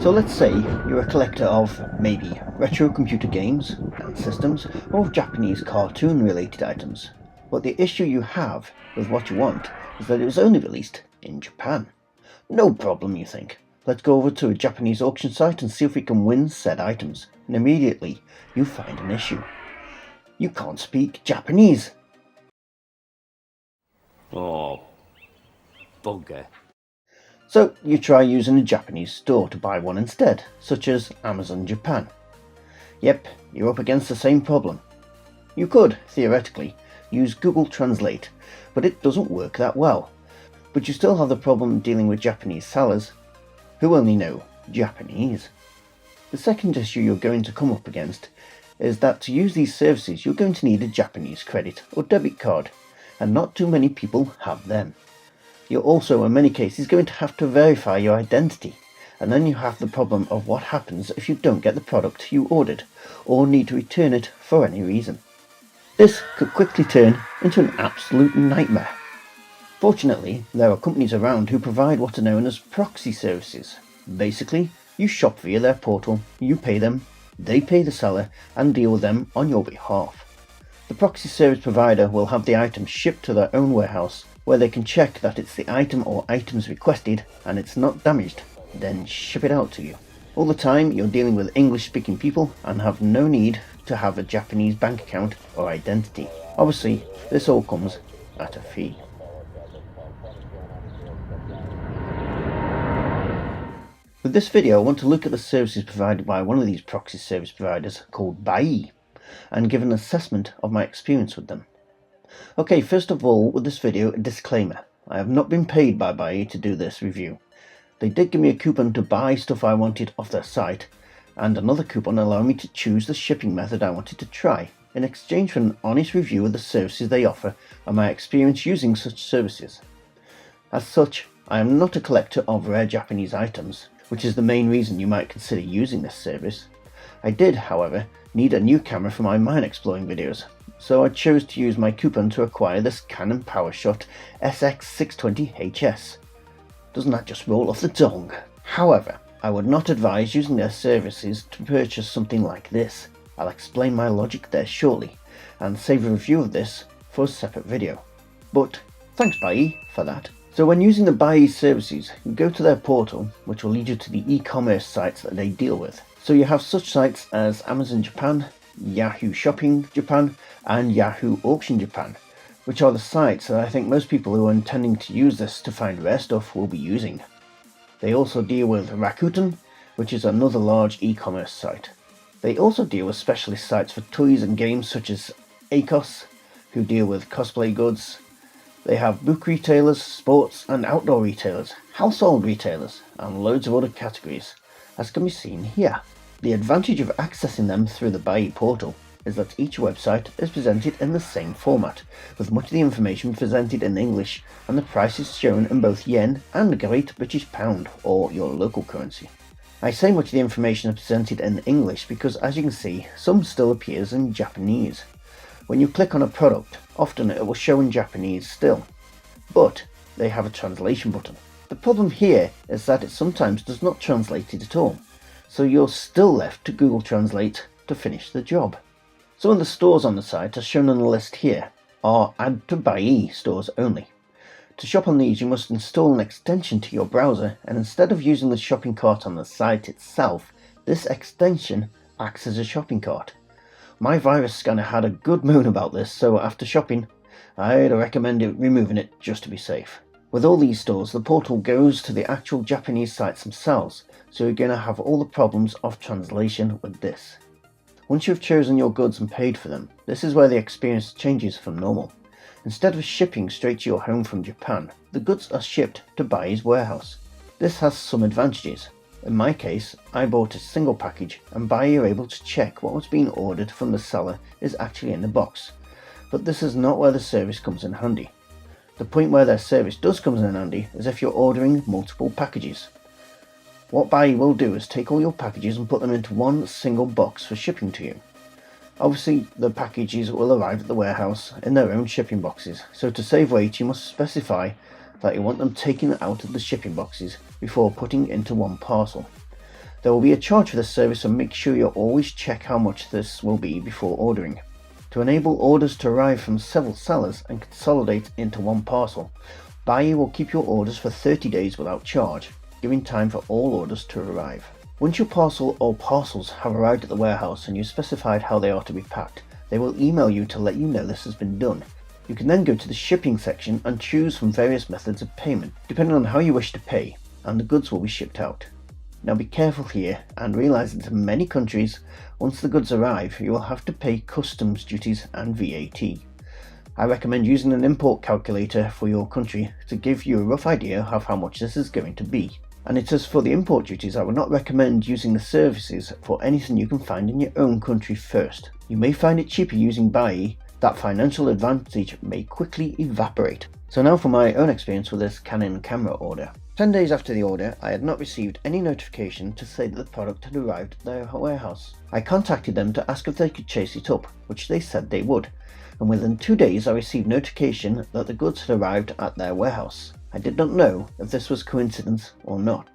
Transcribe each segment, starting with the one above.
So let's say you're a collector of maybe retro computer games and systems, or Japanese cartoon related items. But the issue you have with what you want is that it was only released in Japan. No problem, you think. Let's go over to a Japanese auction site and see if we can win said items. And immediately you find an issue. You can't speak Japanese. Oh, bugger. So you try using a Japanese store to buy one instead, such as Amazon Japan. Yep, you're up against the same problem. You could, theoretically, use Google Translate, but it doesn't work that well. But you still have the problem dealing with Japanese sellers who only know Japanese. The second issue you're going to come up against is that to use these services you're going to need a Japanese credit or debit card, and not too many people have them. You're also in many cases going to have to verify your identity, and then you have the problem of what happens if you don't get the product you ordered, or need to return it for any reason. This could quickly turn into an absolute nightmare. Fortunately, there are companies around who provide what are known as proxy services. Basically, you shop via their portal, you pay them, they pay the seller, and deal with them on your behalf. The proxy service provider will have the item shipped to their own warehouse, where they can check that it's the item or items requested and it's not damaged, then ship it out to you. All the time you're dealing with English speaking people and have no need to have a Japanese bank account or identity. Obviously, this all comes at a fee. With this video I want to look at the services provided by one of these proxy service providers called Buyee, and give an assessment of my experience with them. Okay, first of all, with this video, a disclaimer. I have not been paid by Buyee to do this review. They did give me a coupon to buy stuff I wanted off their site, and another coupon allowing me to choose the shipping method I wanted to try, in exchange for an honest review of the services they offer and my experience using such services. As such, I am not a collector of rare Japanese items, which is the main reason you might consider using this service. I did, however, need a new camera for my mine exploring videos, so I chose to use my coupon to acquire this Canon PowerShot SX620HS. Doesn't that just roll off the tongue? However, I would not advise using their services to purchase something like this. I'll explain my logic there shortly, and save a review of this for a separate video. But thanks Buyee for that. So when using the Buyee services, you go to their portal, which will lead you to the e-commerce sites that they deal with. So you have such sites as Amazon Japan, Yahoo Shopping Japan, and Yahoo Auction Japan, which are the sites that I think most people who are intending to use this to find rare stuff will be using. They also deal with Rakuten, which is another large e-commerce site. They also deal with specialist sites for toys and games such as ACOS, who deal with cosplay goods. They have book retailers, sports and outdoor retailers, household retailers, and loads of other categories, as can be seen here. The advantage of accessing them through the Buyee portal is that each website is presented in the same format, with much of the information presented in English and the prices shown in both yen and Great British Pound, or your local currency. I say much of the information is presented in English because, as you can see, some still appears in Japanese. When you click on a product, often it will show in Japanese still, but they have a translation button. The problem here is that it sometimes does not translate it at all, so you're still left to Google Translate to finish the job. Some of the stores on the site, as shown on the list here, are Add to Buyee stores only. To shop on these you must install an extension to your browser, and instead of using the shopping cart on the site itself, this extension acts as a shopping cart. My virus scanner had a good moan about this, so after shopping, I'd recommend removing it just to be safe. With all these stores, the portal goes to the actual Japanese sites themselves, so you're going to have all the problems of translation with this. Once you've chosen your goods and paid for them, this is where the experience changes from normal. Instead of shipping straight to your home from Japan, the goods are shipped to Buyee's warehouse. This has some advantages. In my case, I bought a single package and Buyee are able to check what was being ordered from the seller is actually in the box. But this is not where the service comes in handy. The point where their service does come in handy is if you're ordering multiple packages. What Buyee will do is take all your packages and put them into one single box for shipping to you. Obviously, the packages will arrive at the warehouse in their own shipping boxes, so to save weight you must specify that you want them taken out of the shipping boxes before putting into one parcel. There will be a charge for this service, so make sure you always check how much this will be before ordering. To enable orders to arrive from several sellers and consolidate into one parcel, Buyee will keep your orders for 30 days without charge, giving time for all orders to arrive. Once your parcel or parcels have arrived at the warehouse and you've specified how they are to be packed, they will email you to let you know this has been done. You can then go to the shipping section and choose from various methods of payment, depending on how you wish to pay, and the goods will be shipped out. Now be careful here and realise that in many countries, once the goods arrive, you will have to pay customs duties and VAT. I recommend using an import calculator for your country to give you a rough idea of how much this is going to be. And it says for the import duties, I would not recommend using the services for anything you can find in your own country first. You may find it cheaper using Buyee. That financial advantage may quickly evaporate. So now for my own experience with this Canon camera order. 10 days after the order, I had not received any notification to say that the product had arrived at their warehouse. I contacted them to ask if they could chase it up, which they said they would, and within 2 days I received notification that the goods had arrived at their warehouse. I did not know if this was coincidence or not.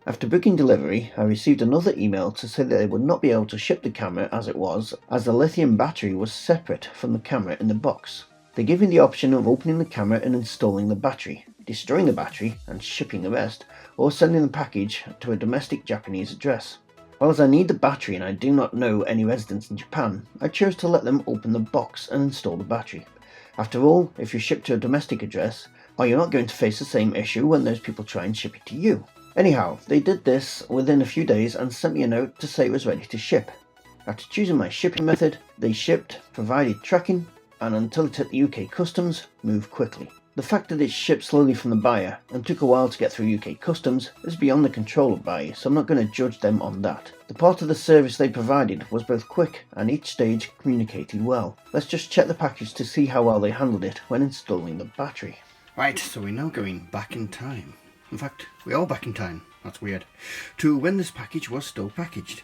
After booking delivery, I received another email to say that they would not be able to ship the camera as it was, as the lithium battery was separate from the camera in the box. They gave me the option of opening the camera and installing the battery, destroying the battery and shipping the rest, or sending the package to a domestic Japanese address. Well, as I need the battery and I do not know any residents in Japan, I chose to let them open the box and install the battery. After all, if you ship to a domestic address, are you not going to face the same issue when those people try and ship it to you? Anyhow, they did this within a few days and sent me a note to say it was ready to ship. After choosing my shipping method, they shipped, provided tracking, and until it hit the UK customs, moved quickly. The fact that it shipped slowly from the buyer and took a while to get through UK customs is beyond the control of Buyee, so I'm not going to judge them on that. The part of the service they provided was both quick and each stage communicated well. Let's just check the package to see how well they handled it when installing the battery. Right, so we're now going back in time. In fact, we're all back in time, that's weird, to when this package was still packaged.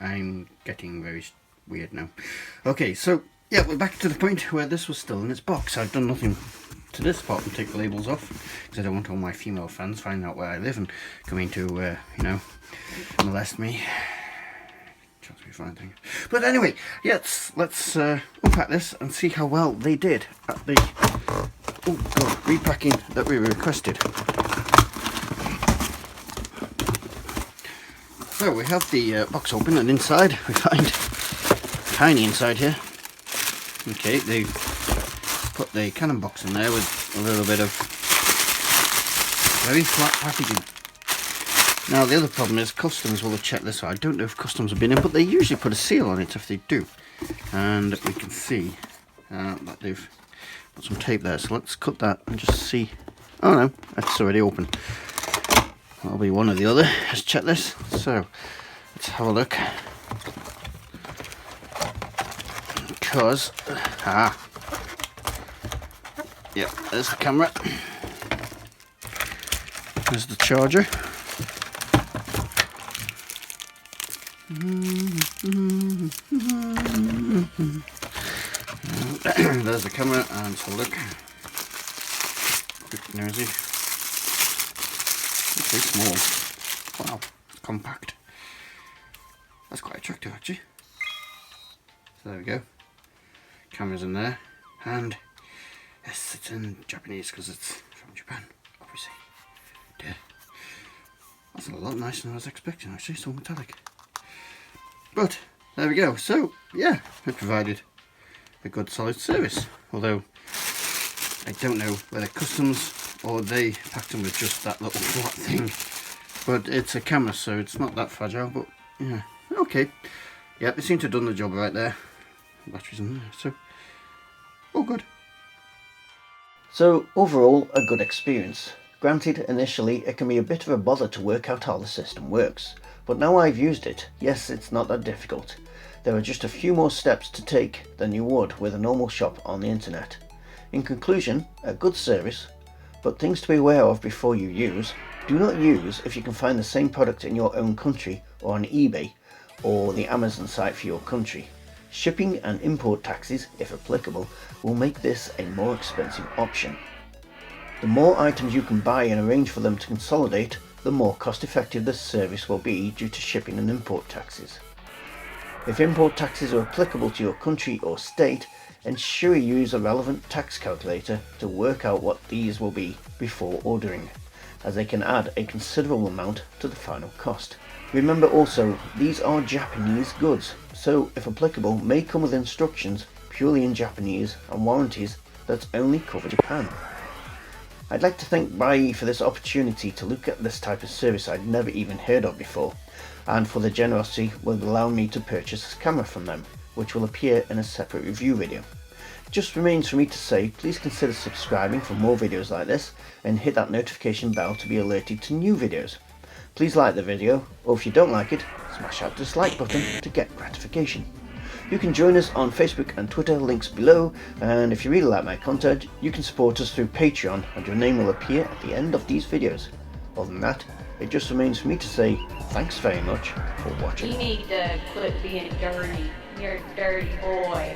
I'm getting very weird now. Okay, so yeah, we're back to the point where this was still in its box. I've done nothing to this apart from take the labels off, because I don't want all my female fans finding out where I live and coming to, molest me. Chance me fine thing. But anyway, yes, let's unpack this and see how well they did at the repacking that we requested. So we have the box open, and inside we find tiny inside here. Okay, they put the Canon box in there with a little bit of very flat packaging. Now the other problem is customs will have checked this out. I don't know if customs have been in, but they usually put a seal on it if they do. And we can see that they've put some tape there. So let's cut that and just see. Oh no, that's already open. That'll be one or the other. Let's check this. So let's have a look. Because yeah, there's the camera. There's the charger. There's the camera, and so look. Bit nosy. It's very small. Wow, it's compact. That's quite attractive actually. So there we go. Camera's in there, and yes, it's in Japanese because it's from Japan, obviously. Yeah. That's a lot nicer than I was expecting actually, so metallic. But there we go. So yeah, it provided a good solid service. Although I don't know whether customs or they packed them with just that little flat thing. But it's a camera, so it's not that fragile. But yeah, okay. Yeah, they seem to have done the job right there. Batteries in there, so all good. So overall, a good experience. Granted, initially it can be a bit of a bother to work out how the system works, but now I've used it, yes, it's not that difficult. There are just a few more steps to take than you would with a normal shop on the internet. In conclusion, a good service, but things to be aware of before you use. Do not use if you can find the same product in your own country or on eBay or the Amazon site for your country. Shipping and import taxes, if applicable, will make this a more expensive option. The more items you can buy and arrange for them to consolidate, the more cost effective this service will be due to shipping and import taxes. If import taxes are applicable to your country or state, ensure you use a relevant tax calculator to work out what these will be before ordering, as they can add a considerable amount to the final cost. Remember also, these are Japanese goods, so if applicable may come with instructions purely in Japanese and warranties that only cover Japan. I'd like to thank Buyee for this opportunity to look at this type of service I'd never even heard of before, and for the generosity with allowing me to purchase this camera from them, which will appear in a separate review video. It just remains for me to say, please consider subscribing for more videos like this and hit that notification bell to be alerted to new videos. Please like the video, or if you don't like it, smash that dislike button to get gratification. You can join us on Facebook and Twitter, links below, and if you really like my content, you can support us through Patreon and your name will appear at the end of these videos. Other than that, it just remains for me to say thanks very much for watching. You need to quit being dirty. You're a dirty boy.